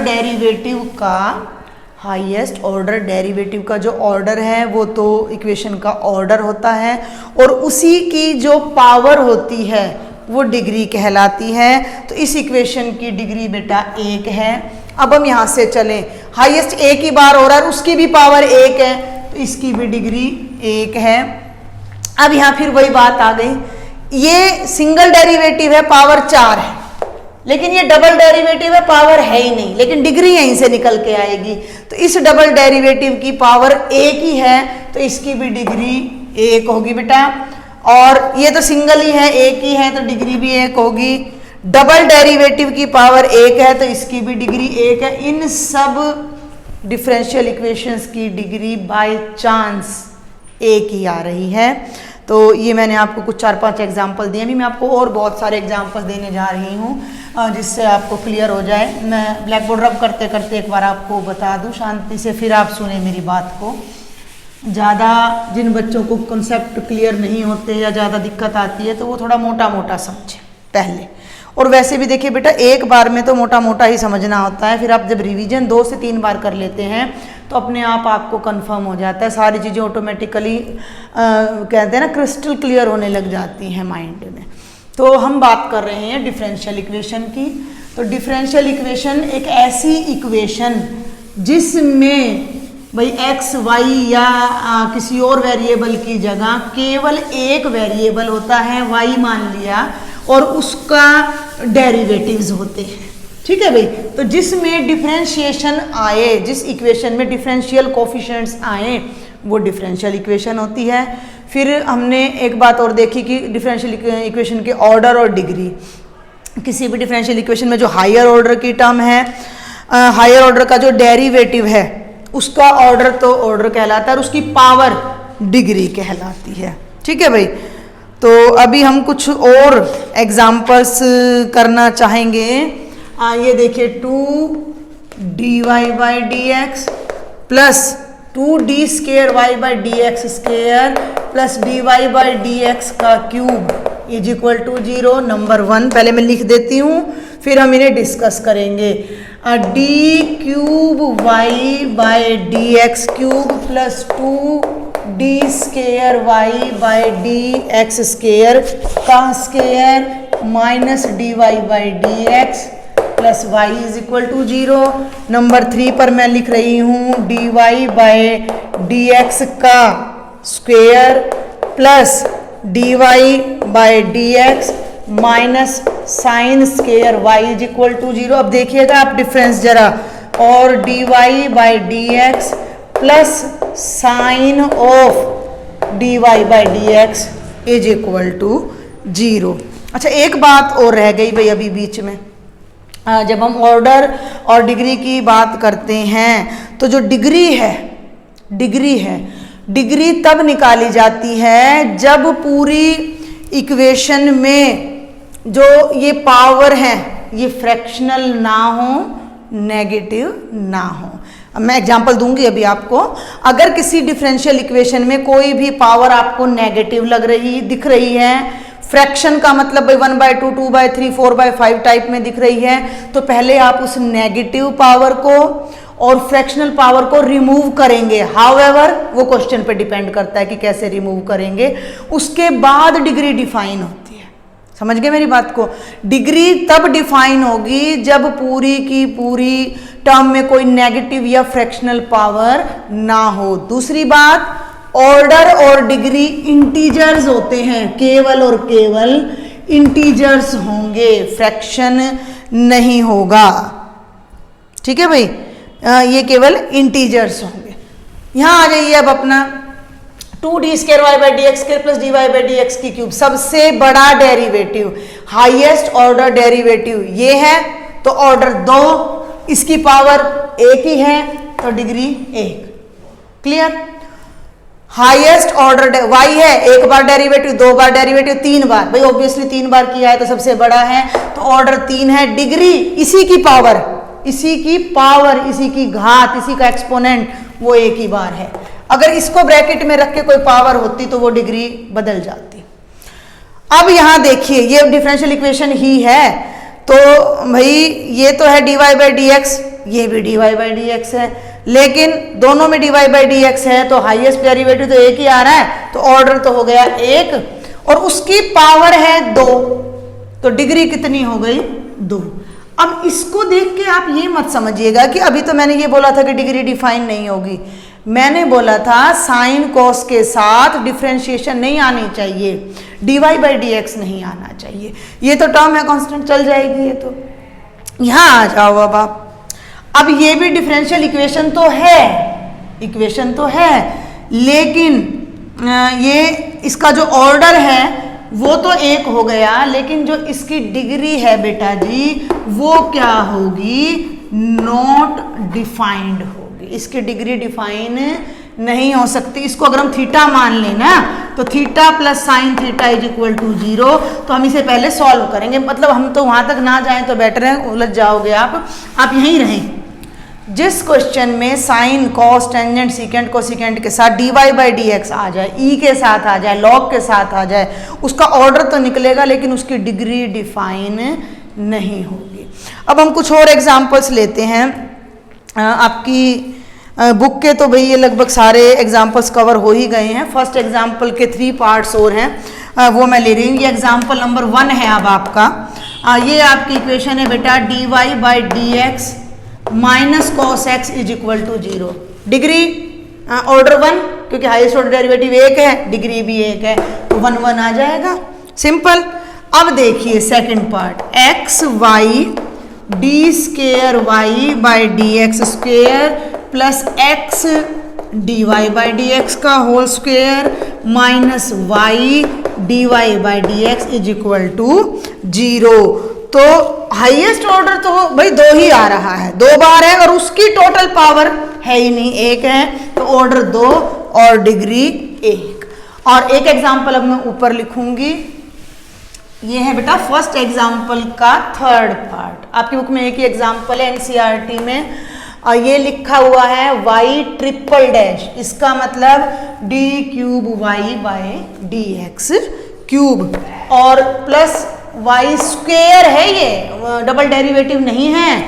डेरिवेटिव का जो ऑर्डर है वो तो इक्वेशन का ऑर्डर होता है, और उसी की जो पावर होती है वो डिग्री कहलाती है। तो इस इक्वेशन की डिग्री बेटा 1 है। अब हम यहां से चलें, हाईएस्ट 1 ही बार हो रहा है, उसकी भी पावर 1 है, तो इसकी भी डिग्री 1 है। अब यहां फिर वही बात आ गई, ये सिंगल डेरिवेटिव है, पावर 4 है, लेकिन ये डबल डेरिवेटिव है, पावर है ही नहीं, लेकिन डिग्री यहीं से निकल के आएगी। तो इस डबल डेरिवेटिव की पावर 1 ही है, तो इसकी भी डिग्री 1 होगी बेटा। और ये तो सिंगल ही है, 1 ही है, तो डिग्री भी 1 होगी। डबल डेरिवेटिव की पावर 1 है, तो इसकी भी डिग्री 1 है। इन सब डिफरेंशियल इक्वेशंस की डिग्री बाय चांस 1 ही आ रही है। तो ये मैंने आपको कुछ 4-5 एग्जाम्पल दिए, अभी मैं आपको और बहुत सारे एग्जाम्पल देने जा रही हूँ जिससे आपको क्लियर हो जाए। मैं ब्लैक बोर्ड रब करते करते एक बार आपको बता दूँ शांति से, फिर आप सुने मेरी बात को। ज़्यादा जिन बच्चों को कॉन्सेप्ट क्लियर नहीं होते या ज़्यादा दिक्कत आती है तो वो थोड़ा मोटा मोटा समझे पहले, और वैसे भी देखिए बेटा एक बार में तो मोटा मोटा ही समझना होता है, फिर आप जब रिवीजन 2 से 3 बार कर लेते हैं तो अपने आप आपको कंफर्म हो जाता है, सारी चीज़ें ऑटोमेटिकली कहते हैं ना क्रिस्टल क्लियर होने लग जाती हैं माइंड में। तो हम बात कर रहे हैं डिफरेंशियल इक्वेशन की। तो डिफरेंशियल इक्वेशन एक ऐसी इक्वेशन जिसमें भाई एक्स वाई या किसी और वेरिएबल की जगह केवल एक वेरिएबल होता है, वाई मान लिया, और उसका डेरिवेटिव्स होते हैं, ठीक है भाई। तो जिसमें डिफरेंशिएशन आए, जिस इक्वेशन में डिफरेंशियल कोफिशिएंट्स आए, वो डिफरेंशियल इक्वेशन होती है। फिर हमने एक बात और देखी कि डिफरेंशियल इक्वेशन के ऑर्डर और डिग्री। किसी भी डिफरेंशियल इक्वेशन में जो हायर ऑर्डर की टर्म है, हायर ऑर्डर का जो डेरिवेटिव है उसका ऑर्डर तो ऑर्डर कहलाता है और उसकी पावर डिग्री कहलाती है, ठीक है भाई। तो अभी हम कुछ और एग्जाम्पल्स करना चाहेंगे। ये देखिए 2dy by D x plus 2d square Y by D x square plus dy by D x का cube, is equal to 0। Number 1 पहले मैं लिख देती हूँ, फिर हम इन्हें डिस्कस करेंगे। D cube Y by D x cube plus 2d square Y by D x square का square minus D Y by D x plus Y is equal to 0। Number 3 पर मैं लिख रही हूँ D Y by D x का square plus D Y by D x minus sine square Y is equal to 0। अब देखिएगा आप difference जरा, और D Y by D x plus sine of d Y by D x is equal to 0। अच्छा, एक बात और रह गई भाई अभी बीच में। जब हम ऑर्डर और डिग्री की बात करते हैं तो जो डिग्री तब निकाली जाती है जब पूरी इक्वेशन में जो ये पावर है ये फ्रैक्शनल ना हो, नेगेटिव ना हो। अब मैं एग्जांपल दूंगी अभी आपको। अगर किसी डिफरेंशियल इक्वेशन में कोई भी पावर आपको नेगेटिव दिख रही है, फ्रैक्शन का मतलब 1/2, 2/3, 4/5 टाइप में दिख रही है, तो पहले आप उस नेगेटिव पावर को और फ्रैक्शनल पावर को रिमूव करेंगे। हाउएवर वो क्वेश्चन पे डिपेंड करता है कि कैसे रिमूव करेंगे, उसके बाद डिग्री डिफाइन होती है। समझ गए मेरी बात को? डिग्री तब डिफाइन होगी जब पूरी की पूरी टर्म में कोई नेगेटिव या फ्रैक्शनल पावर ना हो। दूसरी बात, ऑर्डर और डिग्री इंटीजर्स होते हैं, केवल और केवल इंटीजर्स होंगे, फ्रैक्शन नहीं होगा। ठीक है भाई, ये केवल इंटीजर्स होंगे। यहां आ जाइए अब अपना 2d square Y by D x square plus D Y by D x की क्यूब, सबसे बड़ा डेरिवेटिव, हाईएस्ट ऑर्डर डेरिवेटिव ये है, तो ऑर्डर 2, इसकी पावर 1 ही है तो degree 1। Clear? Highest order y है, 1 बार डेरिवेटिव, 2 बार डेरिवेटिव, 3 बार, भाई ऑब्वियसली 3 बार किया है तो सबसे बड़ा है, तो ऑर्डर 3 है। डिग्री इसी की पावर, इसी की घात, इसी का एक्सपोनेंट, वो 1 ही बार है। अगर इसको ब्रैकेट में रख के कोई पावर होती तो वो डिग्री बदल जाती। अब यहां देखिए, ये डिफरेंशियल इक्वेशन ही है, तो भाई ये तो है dy बाई डी एक्स, ये भी dy बाई डी एक्स है, लेकिन दोनों में dy बाई डी एक्स है तो हाईएस्ट डेरिवेटिव तो 1 ही आ रहा है, तो ऑर्डर तो हो गया 1 और उसकी पावर है 2, तो डिग्री कितनी हो गई? 2। अब इसको देख के आप ये मत समझिएगा कि अभी तो मैंने ये बोला था कि डिग्री डिफाइन नहीं होगी। मैंने बोला था साइन कॉस के साथ डिफरेंशिएशन नहीं आनी चाहिए, dy बाई डी एक्स नहीं आना चाहिए। ये तो टर्म है कांस्टेंट, चल जाएगी ये तो। यहां आ जाओ अब आप। अब ये भी डिफरेंशियल इक्वेशन तो है, लेकिन ये इसका जो ऑर्डर है वो तो 1 हो गया, लेकिन जो इसकी डिग्री है बेटा जी वो क्या होगी? नॉट डिफाइंड होगी। इसकी डिग्री डिफाइन नहीं हो सकती। इसको अगर हम थीटा मान लेना तो theta plus sine theta is equal to 0, तो हम इसे पहले सॉल्व करेंगे। मतलब हम तो वहां तक ना जाएं तो बेटर है, उलझ जाओगे आप यहीं रहें। जिस क्वेश्चन में sine cos tangent secant cosecant के साथ dy बाई डी एक्स आ जाए, e के साथ आ जाए, log के साथ आ जाए, उसका ऑर्डर तो निकलेगा लेकिन उसकी डिग्री डिफाइन नहीं होगी। अब हम कुछ और एग्जांपल्स लेते हैं। आपकी बुक के तो भाई ये लगभग सारे एग्जांपल्स कवर हो ही गए हैं। फर्स्ट एग्जांपल के 3 पार्ट्स और हैं, वो मैं ले रही हूँ। ये एग्जांपल नंबर 1 है अब आपका। ये आपकी इक्वेशन है बेटा dy by D x minus cos x is equal to 0। Degree order 1, क्योंकि हाईएस्ट ऑर्डर डेरिवेटिव 1 है, डिग्री भी 1 है, तो 1 1 आ जाएगा, सिंपल। अब देखिए second part, X Y D square Y by D x square plus X D Y by D x का whole square minus Y D Y by D x is equal to 0। तो highest order तो भाई 2 ही आ रहा है, 2 बार है, और उसकी total power है ही नहीं, 1 है, तो ऑर्डर 2 और डिग्री 1। और एक एग्जांपल अब मैं ऊपर लिखूंगी, ये है बेटा फर्स्ट एग्जांपल का 3rd पार्ट। आपकी बुक में एक ही एग्जांपल है एनसीईआरटी में, और ये लिखा हुआ है y ट्रिपल डैश, इसका मतलब d cube y by D x cube. और प्लस वाई स्क्वेयर है, ये डबल डेरिवेटिव नहीं है,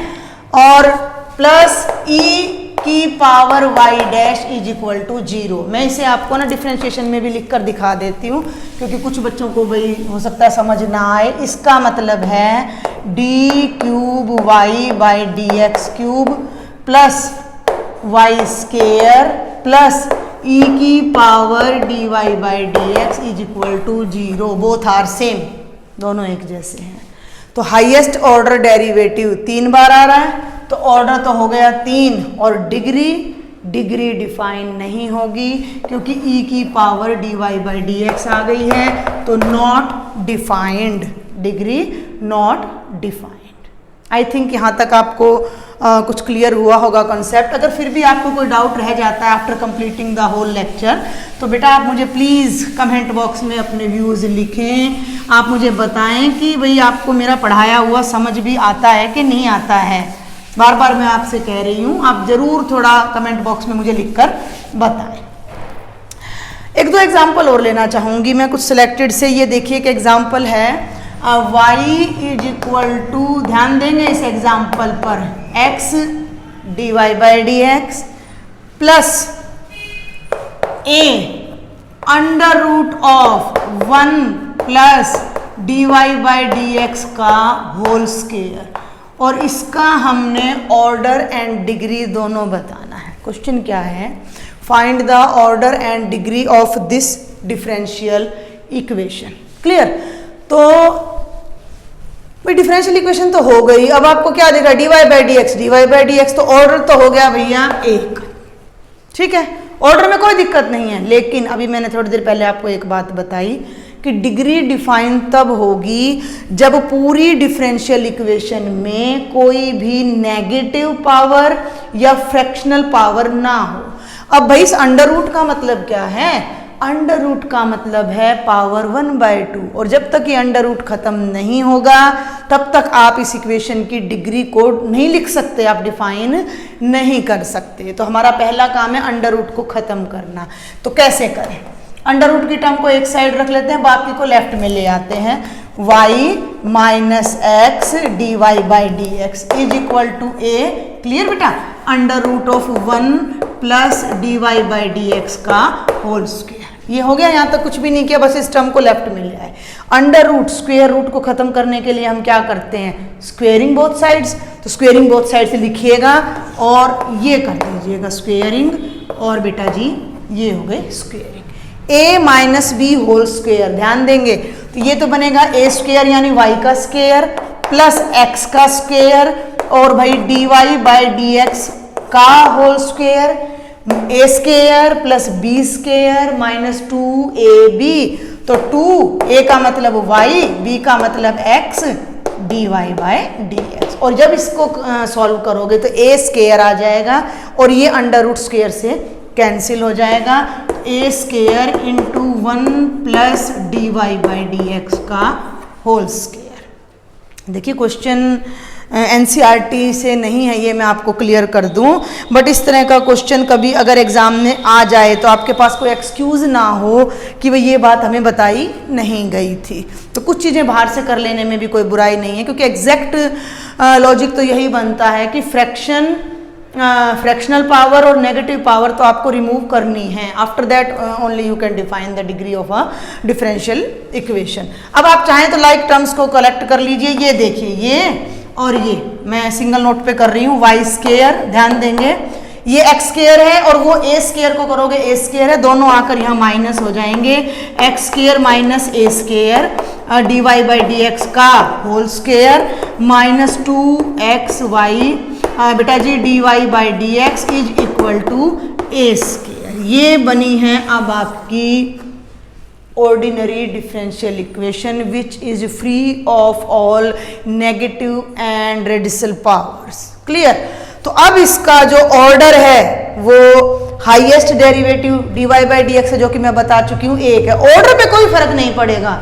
और प्लस ई की power y dash is equal to 0। मैं इसे आपको ना डिफ्रेंशिएशन में भी लिखकर दिखा देती हूँ, क्योंकि कुछ बच्चों को भाई हो सकता है समझ ना आए। इसका मतलब है D cube Y by D x cube plus Y square plus ई की power D Y by D x is equal to 0। Both are same, दोनों एक जैसे हैं। तो हाईएस्ट ऑर्डर डेरिवेटिव 3 बार आ रहा है, तो ऑर्डर तो हो गया 3, और डिग्री डिफाइन नहीं होगी क्योंकि ई की power D Y by D X आ गई है, तो not defined, degree not defined. I think यहाँ तक आपको कुछ क्लियर हुआ होगा कॉन्सेप्ट। अगर फिर भी आपको कोई डाउट रह जाता है after completing the whole lecture, तो बेटा आप मुझे प्लीज़ कमेंट बॉक्स में अपने व्यूज़ लिखें। आप मुझे बताएं कि भाई आपको मेरा पढ़ाया हुआ समझ भी आता है कि नहीं आता है। बार बार मैं आपसे कह रही हूँ, आप ज़रूर थोड़ा कमेंट बॉक्स में मुझे लिखकर बताएं। एक दो एग्जाम्पल और लेना चाहूँगी मैं कुछ सिलेक्टेड से। ये देखिए कि एग्जाम्पल है y इज इक्वल टू, ध्यान देंगे इस एग्जाम्पल पर, x d Y by D x plus a under root of 1 plus D Y by D x का होल स्क्वायर, और इसका हमने ऑर्डर एंड डिग्री दोनों बताना है। क्वेश्चन क्या है, find the order and degree of this differential equation. Clear? तो भाई डिफरेंशियल इक्वेशन तो हो गई, अब आपको क्या देखा, d Y by D x, तो ऑर्डर तो हो गया भैया 1। ठीक है, ऑर्डर में कोई दिक्कत नहीं है, लेकिन अभी मैंने थोड़ी देर पहले आपको एक बात बताई कि डिग्री डिफाइन तब होगी जब पूरी डिफरेंशियल इक्वेशन में कोई भी नेगेटिव पावर या फ्रैक्शनल पावर ना हो। अब भाई इस अंडर रूट का मतलब क्या है, अंडर रूट का मतलब है पावर 1/2, और जब तक ये अंडर रूट खत्म नहीं होगा तब तक आप इस इक्वेशन की डिग्री को नहीं लिख सकते, आप डिफाइन नहीं कर सकते। तो हमारा पहला काम है अंडर रूट को खत्म करना। तो कैसे करें, अंडर रूट की टर्म को एक साइड रख लेते हैं, बाकी को लेफ्ट में ले आते हैं। y minus X D Y by D x is equal to a, clear बेटा, under root of 1 plus D Y by D x का होल स्क्वायर। ये हो गया, यहाँ तक कुछ भी नहीं किया, बस इस टर्म को लेफ्ट में ले आए। अंडर रूट, स्क्वायर रूट को खत्म करने के लिए हम क्या करते हैं, स्क्वेयरिंग बोथ साइड्स। तो स्क्वेयरिंग बोथ साइड से लिखिएगा और ये कर दीजिएगा स्क्वेयरिंग, और बेटा जी ये हो गए squaring. a minus B whole square, ध्यान देंगे तो ये तो बनेगा a स्क्वेयर यानी y का स्क्वेयर प्लस x का स्क्वेयर, और भाई D Y by D x का whole square, a square plus b square minus 2ab। तो 2a का मतलब y, b का मतलब x, d Y by D x. और जब इसको सॉल्व करोगे तो a स्क्वेयर आ जाएगा और ये अंडर रूट स्क्वेयर से कैंसिल हो जाएगा। a square into 1 plus D Y by D x का होल स्क्वेयर। देखिए क्वेश्चन एनसीईआरटी से नहीं है, ये मैं आपको क्लियर कर दूं, बट इस तरह का क्वेश्चन कभी अगर एग्जाम में आ जाए तो आपके पास कोई एक्सक्यूज़ ना हो कि भाई ये बात हमें बताई नहीं गई थी। तो कुछ चीज़ें बाहर से कर लेने में भी कोई बुराई नहीं है, क्योंकि एग्जैक्ट लॉजिक तो यही बनता है कि फ्रैक्शनल पावर और नेगेटिव पावर तो आपको रिमूव करनी है। After that only you can define the degree of a differential equation. अब आप चाहें तो लाइक टर्म्स को कलेक्ट कर लीजिए। ये देखिए, ये और ये मैं सिंगल नोट पे कर रही हूँ, वाई स्क्वेयर, ध्यान देंगे ये एक्स स्क्वेयर है और वो ए स्क्वेयर को करोगे ए स्क्वेयर है, दोनों आकर यहाँ माइनस हो जाएंगे। X square minus a square d Y by D x का होल स्क्वेयर माइनस 2xy बेटा जी d Y by D x is equal to a square. ये बनी है अब आपकी ordinary differential equation which is free of all negative and radical powers। Clear? तो अब इसका जो ऑर्डर है वो highest derivative dy by D x है, जो कि मैं बता चुकी हूँ 1 है। ऑर्डर पे कोई फर्क नहीं पड़ेगा,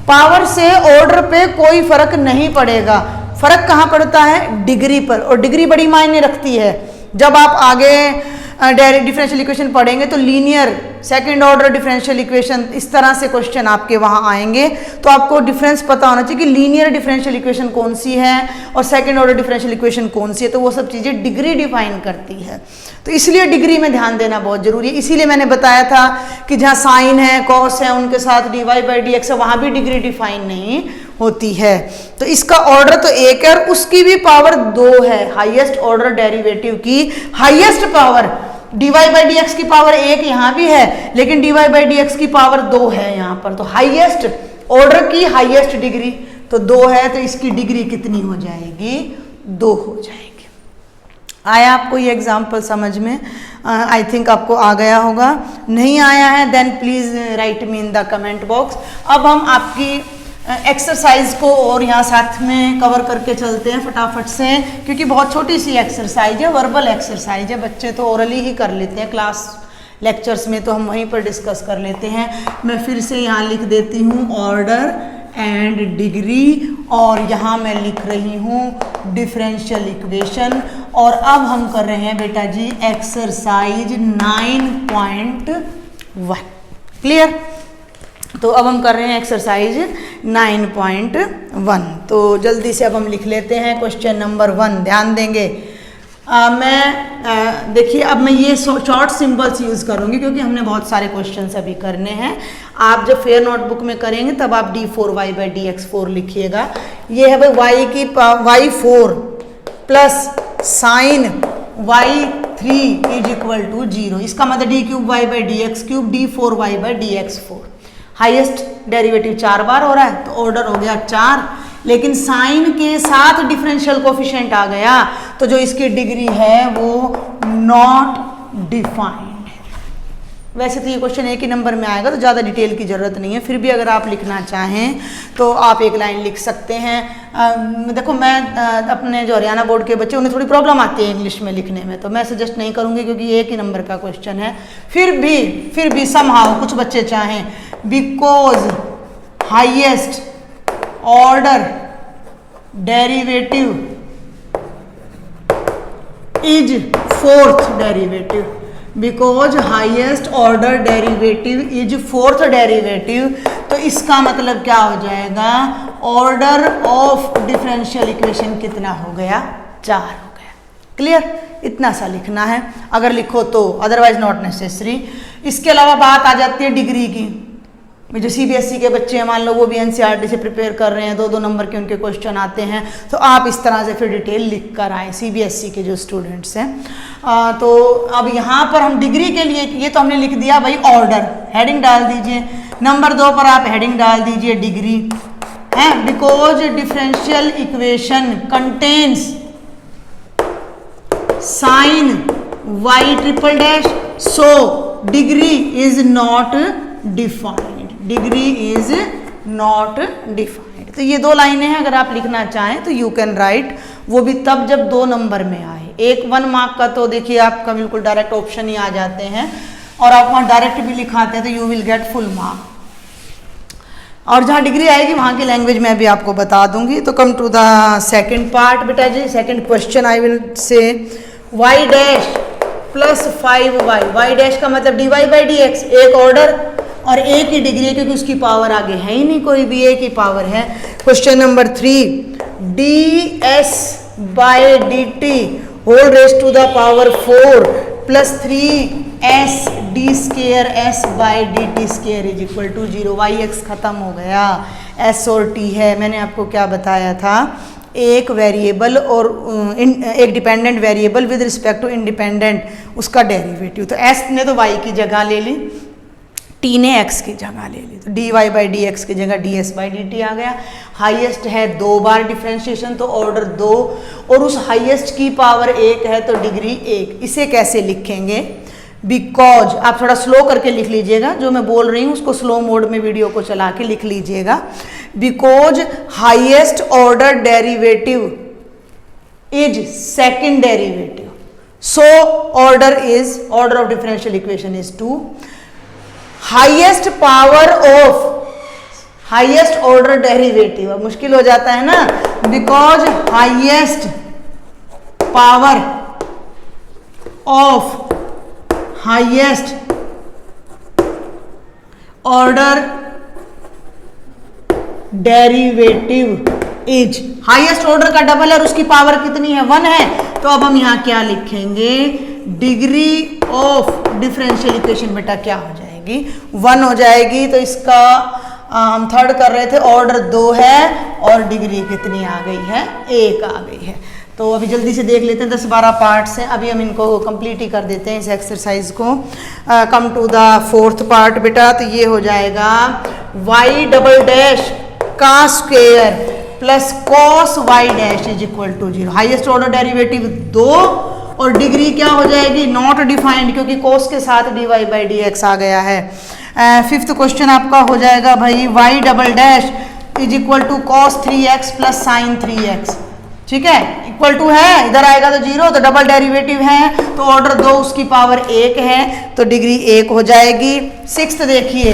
पावर से ऑर्डर पे कोई फर्क नहीं पड़ेगा। फर्क कहाँ पड़ता है? डिग्री पर, और डिग्री बड़ी मायने रखती है। जब आप आगे डिफरेंशियल इक्वेशन पढ़ेंगे तो linear second order differential equation, इस तरह से क्वेश्चन आपके वहाँ आएंगे। तो आपको डिफरेंस पता होना चाहिए कि लीनियर डिफरेंशियल इक्वेशन कौन सी है और सेकंड ऑर्डर डिफरेंशियल इक्वेशन कौन सी है। तो वो सब चीज़ें डिग्री डिफाइन करती है, तो इसलिए डिग्री में ध्यान देना बहुत जरूरी है। इसीलिए मैंने बताया था कि जहाँ साइन है, कॉस है, उनके साथ dy बाई डी एक्स है, वहाँ भी डिग्री डिफाइन नहीं होती है। तो इसका ऑर्डर तो एक है और उसकी भी पावर 2 है। हाईएस्ट ऑर्डर डेरिवेटिव की highest power dy by D x की पावर 1 यहाँ भी है, लेकिन dy बाई डी एक्स की पावर 2 है यहाँ पर। तो हाईएस्ट ऑर्डर की हाईएस्ट डिग्री तो 2 है, तो इसकी डिग्री कितनी हो जाएगी? 2 हो जाएगी। आया आपको ये एग्जाम्पल समझ में? आई थिंक आपको आ गया होगा। नहीं आया है then please write me in the comment box. अब हम आपकी एक्सरसाइज को और यहाँ साथ में कवर करके चलते हैं फटाफट से, क्योंकि बहुत छोटी सी एक्सरसाइज है, वर्बल एक्सरसाइज है। बच्चे तो ओरली ही कर लेते हैं, क्लास लेक्चर्स में तो हम वहीं पर डिस्कस कर लेते हैं। मैं फिर से यहाँ लिख देती हूँ ऑर्डर एंड डिग्री, और यहाँ मैं लिख रही हूँ डिफरेंशियल इक्वेशन। और अब हम कर रहे हैं बेटा जी एक्सरसाइज 9.1। क्लियर? तो अब हम कर रहे हैं एक्सरसाइज 9.1। तो जल्दी से अब हम लिख लेते हैं क्वेश्चन नंबर 1। ध्यान देंगे। देखिए अब मैं ये शॉर्ट सिंबल्स यूज़ करूँगी क्योंकि हमने बहुत सारे क्वेश्चंस अभी करने हैं। आप जब फेयर नोटबुक में करेंगे तब आप d4y बाई dx4 लिखिएगा। ये है भाई y की y4 plus sine y3 is equal to 0। इसका मतलब d cube y by dx cube d4y by dx4। Highest derivative 4 बार हो रहा है तो ऑर्डर हो गया 4, लेकिन साइन के साथ डिफरेंशियल कोफिशिएंट आ गया तो जो इसकी डिग्री है वो नॉट डिफाइंड है। वैसे तो ये क्वेश्चन एक ही नंबर में आएगा तो ज़्यादा डिटेल की ज़रूरत नहीं है, फिर भी अगर आप लिखना चाहें तो आप एक लाइन लिख सकते हैं। देखो मैं अपने जो हरियाणा बोर्ड के बच्चे उन्हें थोड़ी प्रॉब्लम आती है इंग्लिश में लिखने में, तो मैं सजेस्ट नहीं करूँगी क्योंकि एक ही नंबर का क्वेश्चन है। फिर भी समहाउ कुछ बच्चे चाहें because highest order derivative is fourth derivative, because highest order derivative is fourth derivative, तो इसका मतलब क्या हो जाएगा? ऑर्डर ऑफ डिफरेंशियल इक्वेशन कितना हो गया? 4 हो गया। क्लियर? इतना सा लिखना है अगर लिखो तो, अदरवाइज नॉट नेसेसरी। इसके अलावा बात आ जाती है डिग्री की। जो सीबीएसई के बच्चे हैं मान लो वो भी एनसीईआरटी से प्रिपेयर कर रहे हैं, 2-2 नंबर के उनके क्वेश्चन आते हैं, तो आप इस तरह से फिर डिटेल लिख कर आए सीबीएसई के जो स्टूडेंट्स हैं। तो अब यहाँ पर हम डिग्री के लिए ये तो हमने लिख दिया भाई ऑर्डर, हेडिंग डाल दीजिए। नंबर 2 पर आप हेडिंग डाल दीजिए डिग्री है, because differential equation contains sine y triple dash, so degree is not defined. Degree is not defined. तो ये 2 लाइनें हैं, अगर आप लिखना चाहें तो यू कैन राइट, वो भी तब जब 2 नंबर में आए। एक 1 मार्क का तो देखिए आपका बिल्कुल डायरेक्ट ऑप्शन ही आ जाते हैं, और आप वहाँ डायरेक्ट भी लिखाते हैं तो you will get full mark. और जहाँ डिग्री आएगी वहाँ की लैंग्वेज मैं भी आपको बता दूंगी। तो come to the second part बेटा जी, second question. I will say y dash plus 5y, y dash का मतलब dy बाई डी एक्स, एक ऑर्डर और एक ही डिग्री है क्योंकि उसकी पावर आगे है ही नहीं कोई भी, एक ही पावर है। Question number 3 ds by d t whole raise to the power 4 plus 3s d square s by d t square is equal to 0। yx खत्म हो गया, s और t है। मैंने आपको क्या बताया था? एक वेरिएबल और एक dependent variable with respect to independent उसका डेरिवेटिव। तो s ने तो y की जगह ले ली, t ने x की जगह ले ली, तो dy बाई डी एक्स की जगह ds बाई डी टी आ गया। हाईएस्ट है 2 बार डिफरेंशिएशन तो ऑर्डर 2, और उस हाईएस्ट की पावर 1 है तो डिग्री 1। इसे कैसे लिखेंगे? बिकॉज आप थोड़ा स्लो करके लिख लीजिएगा, जो मैं बोल रही हूँ उसको स्लो मोड में वीडियो को चला के लिख लीजिएगा। Because highest order derivative is second derivative, so order of differential equation is 2। Highest power of highest order derivative, अब मुश्किल हो जाता है ना, because highest power of highest order derivative is highest order का डबल है और उसकी पावर कितनी है 1 है, तो अब हम यहाँ क्या लिखेंगे, डिग्री ऑफ डिफरेंशियल इक्वेशन बेटा क्या हो जाएगी 1 हो जाएगी। तो इसका हम थर्ड कर रहे थे, ऑर्डर 2 है और डिग्री कितनी आ गई है 1 आ गई है। तो अभी जल्दी से देख लेते हैं 10-12 पार्ट से, अभी हम इनको कंप्लीट ही कर देते हैं इस एक्सरसाइज को। Come to the fourth part बेटा, तो ये हो जाएगा y डबल डैश का square plus cos y dash is equal to 0। Highest order derivative 2 और डिग्री क्या हो जाएगी नॉट डिफाइंड, क्योंकि कॉस के साथ dy बाई dx आ गया है। फिफ्थ क्वेश्चन आपका हो जाएगा भाई y double dash is equal to cos 3x plus sine 3x, ठीक है, इक्वल टू है, इधर आएगा तो 0, तो डबल डेरिवेटिव है तो ऑर्डर 2 उसकी पावर 1 है तो डिग्री 1 हो जाएगी। सिक्स्थ देखिए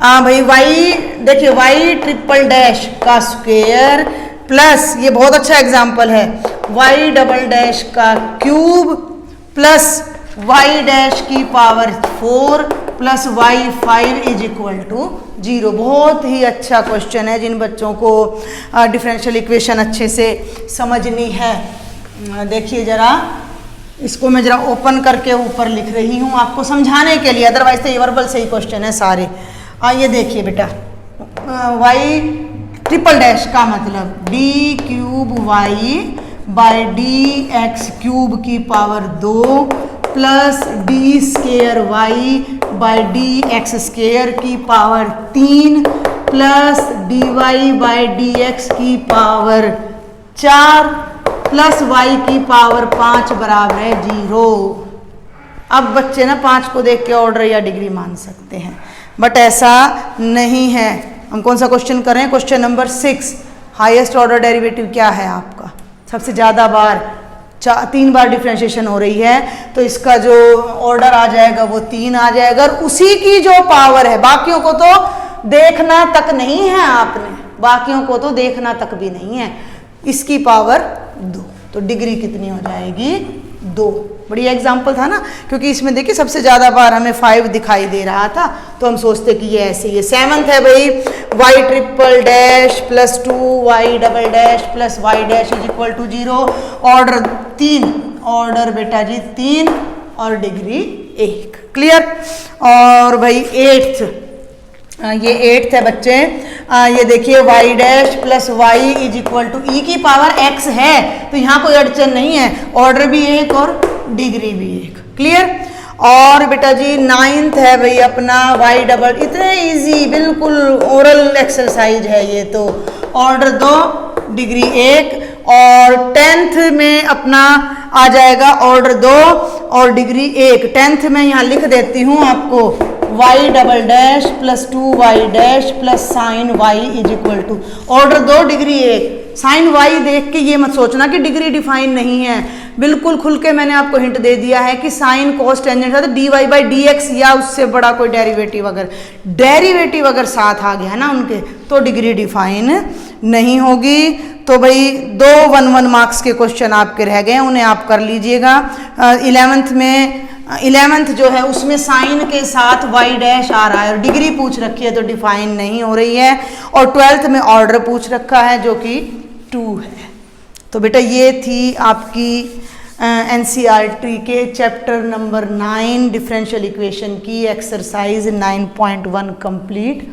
भाई y, देखिए y ट्रिपल डैश का स्क्वायर प्लस, ये बहुत अच्छा एग्जाम्पल है, y डबल डैश का क्यूब प्लस y डैश की power 4 plus y5 is equal to 0। बहुत ही अच्छा क्वेश्चन है जिन बच्चों को डिफरेंशियल इक्वेशन अच्छे से समझनी है। देखिए जरा इसको मैं जरा ओपन करके ऊपर लिख रही हूँ आपको समझाने के लिए, अदरवाइज तो ये वर्बल से ही क्वेश्चन है सारे। ये देखिए बेटा y ट्रिपल डैश का मतलब D cube y by D x cube की power 2 plus D square Y by D x square की power 3 plus D Y by D x की पावर 4 प्लस वाई की पावर 5 बराबर है 0। अब बच्चे ना 5 को देख के ऑर्डर या डिग्री मान सकते हैं, बट ऐसा नहीं है। हम कौन सा क्वेश्चन कर रहे हैं, question number 6। Highest order derivative क्या है आपका, सबसे ज़्यादा बार 3 बार डिफ्रेंशिएशन हो रही है, तो इसका जो ऑर्डर आ जाएगा वो 3 आ जाएगा और उसी की जो पावर है, बाकियों को तो देखना तक नहीं है आपने, बाकियों को तो देखना तक भी नहीं है, इसकी पावर 2, तो डिग्री कितनी हो जाएगी 2। बढ़िया एग्जाम्पल था ना, क्योंकि इसमें देखिए सबसे ज़्यादा बार हमें 5 दिखाई दे रहा था, तो हम सोचते कि ये ऐसे ही। 7th है भाई y triple dash plus 2y double dash plus y dash is equal to 0। Order 3, order बेटा जी 3 और डिग्री 1। क्लियर। और भाई 8th, ये 8th है बच्चे, ये देखिए y dash plus Y is equal to E की पावर x है, तो यहाँ कोई अड़चन नहीं है, ऑर्डर भी 1 और डिग्री भी 1। क्लियर। और बेटा जी 9th है भाई अपना y डबल, इतने इजी बिल्कुल ओरल एक्सरसाइज है ये तो, ऑर्डर 2 डिग्री 1। और 10th में अपना आ जाएगा ऑर्डर 2 और डिग्री 1। 10th में यहाँ लिख देती हूँ आपको y double dash plus 2y dash plus sine y is equal to order 2 degree 1। Sine y देख के ये मत सोचना कि डिग्री डिफाइन नहीं है, बिल्कुल खुल के मैंने आपको हिंट दे दिया है कि साइन कोस टेंजेंट है तो dy बाई dx या उससे बड़ा कोई डेरिवेटिव अगर साथ आ गया ना उनके, तो डिग्री डिफाइन नहीं होगी। तो भाई 2 1-1 मार्क्स के क्वेश्चन आपके रह गए, उन्हें आप कर लीजिएगा। 11th जो है उसमें साइन के साथ y डैश आ रहा है और डिग्री पूछ रखी है तो डिफाइन नहीं हो रही है। और 12th में ऑर्डर पूछ रखा है जो कि 2 है। तो बेटा ये थी आपकी एनसीईआरटी के चैप्टर नंबर 9 डिफरेंशियल इक्वेशन की एक्सरसाइज 9.1 कंप्लीट।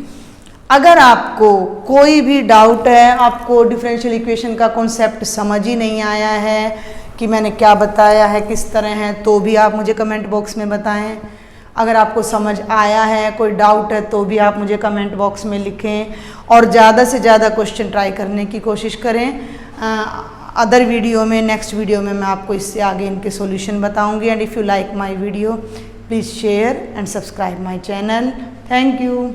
अगर आपको कोई भी डाउट है, आपको डिफरेंशियल इक्वेशन का कॉन्सेप्ट समझ ही नहीं आया है कि मैंने क्या बताया है किस तरह है, तो भी आप मुझे कमेंट बॉक्स में बताएं। अगर आपको समझ आया है, कोई डाउट है, तो भी आप मुझे कमेंट बॉक्स में लिखें और ज़्यादा से ज़्यादा क्वेश्चन ट्राई करने की कोशिश करें। अदर वीडियो में, नेक्स्ट वीडियो में मैं आपको इससे आगे इनके सॉल्यूशन बताऊंगी। And if you like my video please share and subscribe my channel. Thank you.